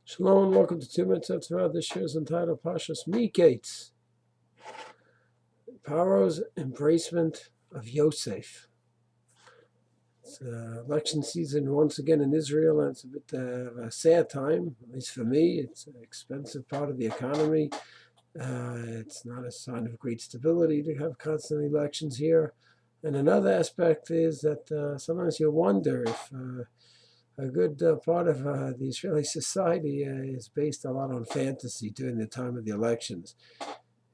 Shalom and welcome to 2 Minutes of Torah. This year is entitled Parshat Mikaitz Pharaoh's embracement of Yosaif. It's election season once again in Israel, and it's a bit of a sad time, at least for me. It's an expensive part of the economy. It's not a sign of great stability to have constant elections here. And another aspect is that sometimes you wonder if a good part of the Israeli society is based a lot on fantasy during the time of the elections.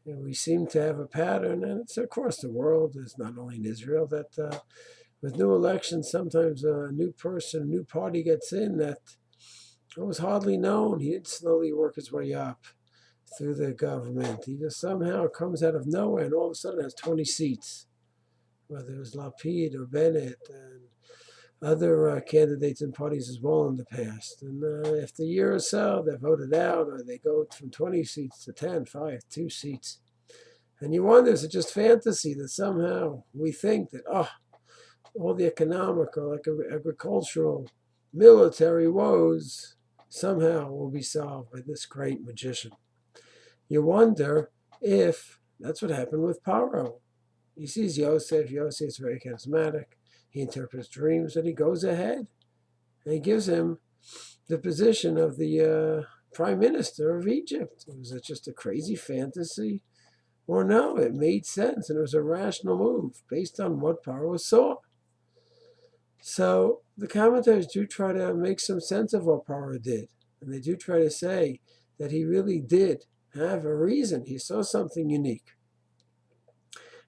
We seem to have a pattern, and it's across the world. It's not only in Israel that with new elections, sometimes a new person, a new party gets in that was hardly known. He didn't slowly work his way up through the government. He just somehow comes out of nowhere and all of a sudden has 20 seats, whether it was Lapid or Bennett and other candidates and parties as well in the past. And after a year or so, they're voted out, or they go from 20 seats to 10, 5, 2 seats. And you wonder, is it just fantasy that somehow we think that, all the economical, agricultural, military woes somehow will be solved by this great magician? You wonder if that's what happened with Pharoh. He sees Yosaif. Yosaif is very charismatic. He interprets dreams, and he goes ahead and he gives him the position of the prime minister of Egypt. Was it just a crazy fantasy? Or no, it made sense, and it was a rational move based on what Pharoh saw. So the commentators do try to make some sense of what Pharoh did, and they do try to say that he really did have a reason. He saw something unique.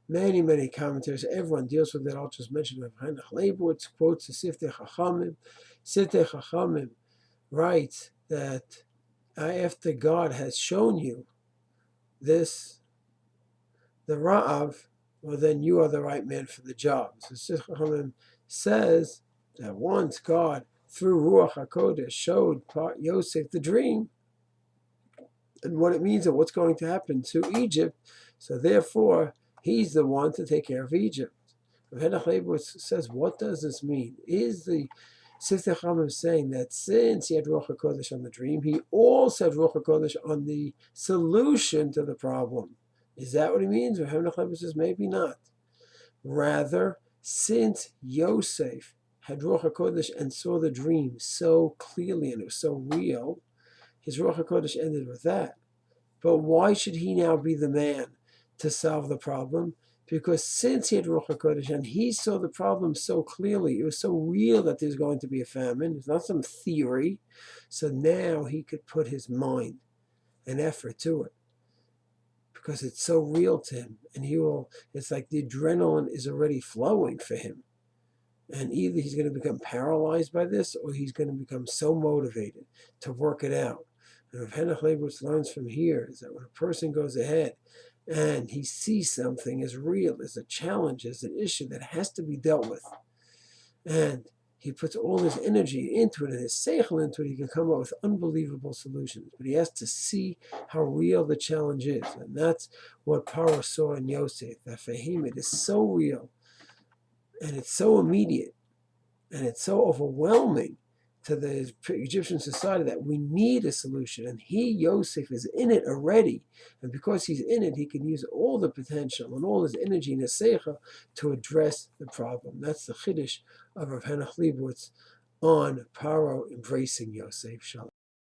Many commentators, everyone deals with it. I'll just mention Yosaif Halaiv quotes the Siftei Chachamim. Siftei Chachamim writes that after God has shown you this, the Ra'av, well, then you are the right man for the job. So Siftei Chachamim says that once God, through Ruach HaKodesh, showed Yosef the dream and what it means and what's going to happen to Egypt, so therefore, he's the one to take care of Egypt. Yosaif Halaiv says, what does this mean? Is the Siftei Chachamim saying that since he had Ruach HaKodesh on the dream, he also had Ruach HaKodesh on the solution to the problem? Is that what he means? Yosaif Halaiv says, maybe not. Rather, since Yosaif had Ruach HaKodesh and saw the dream so clearly and it was so real, his Ruach HaKodesh ended with that. But why should he now be the man to solve the problem? Because since he had Ruach HaKodesh and he saw the problem so clearly, it was so real that there's going to be a famine. It's not some theory. So now he could put his mind and effort to it because it's so real to him. And it's like the adrenaline is already flowing for him. And either he's going to become paralyzed by this or he's going to become so motivated to work it out. And Yosaif Halaiv learns from here is that when a person goes ahead and he sees something as real, as a challenge, as an issue that has to be dealt with, and he puts all his energy into it and his seichel into it, he can come up with unbelievable solutions. But he has to see how real the challenge is. And that's what Pharoh saw in Yosaif, that for him it is so real, and it's so immediate, and it's so overwhelming to the Egyptian society that we need a solution. And Yosaif, is in it already. And because he's in it, he can use all the potential and all his energy and his seichel to address the problem. That's the chiddush of Yosaif Halaiv on Pharoh embracing Yosaif. Shalom.